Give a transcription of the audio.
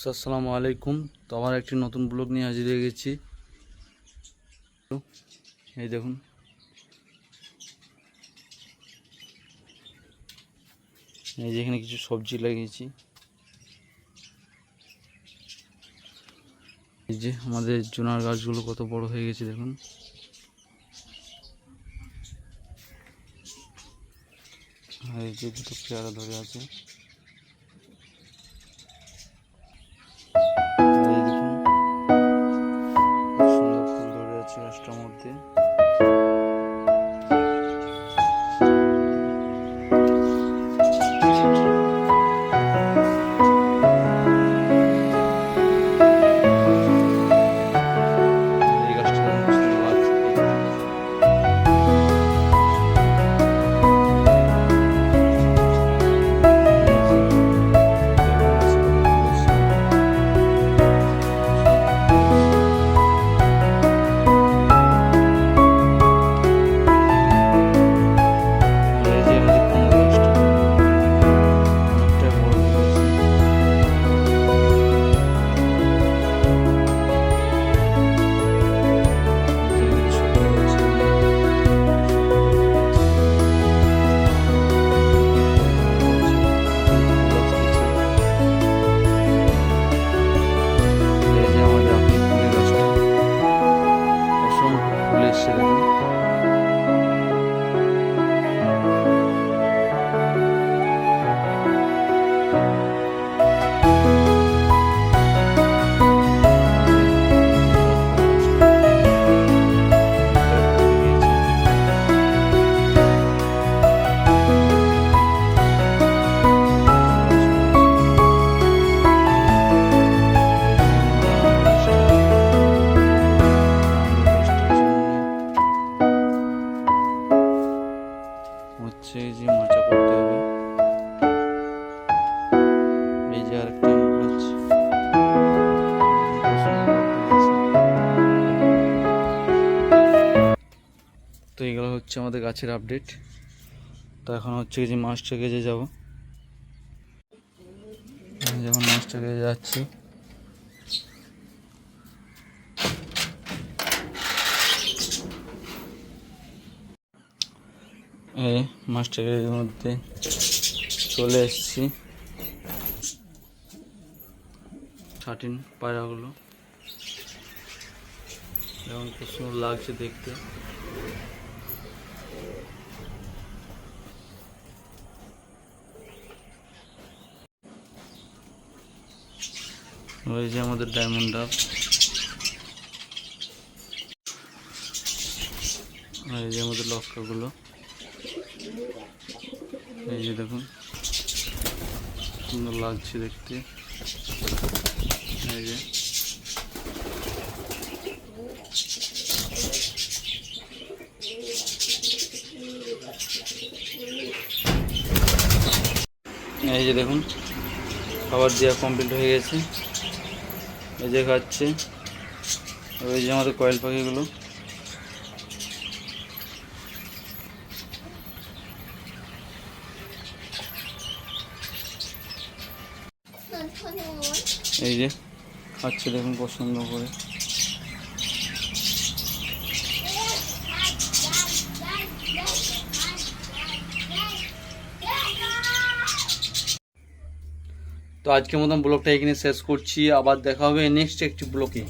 আসসালামু আলাইকুম। তো আমার একটি নতুন ব্লগ নিয়ে হাজির হয়ে গেছি। এই দেখুন, এই যেখানে কিছু সবজি লাগিয়েছি। এই যে আমাদের জোনার গাছগুলো কত বড় হয়ে গেছে দেখুন। আর এই যে দুটো পেয়ারা ধরে আছে। এই দেখুন, খুব সুন্দর ফুল ধরে আছে গাছটার মধ্যে। এই গাছটা দেখুন, সুন্দর লাগছে দেখতে। হচ্ছে যে মাচা করতে হবে। এই যে আরেকটা আম গাছ। তো এগুলো হচ্ছে আমাদের গাছের আপডেট। তো এখন হচ্ছে যে মাছটা গেজে যাবো। যখন মাছটা গেজে যাচ্ছি, এই মাছটা গেজের মধ্যে চলে এসেছি। ছাটিন পায়রাগুলো যেমন খুব সুন্দর লাগছে দেখতে। ওই যে আমাদের ডায়মন্ড ডাব, আর এই যে আমাদের লক্কাগুলো। এই যে দেখুন, সুন্দর লাগছে দেখতে। এই যে এই যে দেখুন, খাবার দেওয়া কমপ্লিট হয়ে গেছে। এই যে খাচ্ছে। ওই যে আমাদের কয়েল পাখিগুলো। এই যে খাচ্ছে দেখুন পছন্দ করে। তো আজকের মতন ব্লগটা এখানে শেষ করছি। আবার দেখা হবে নেক্সট একটি ব্লগে।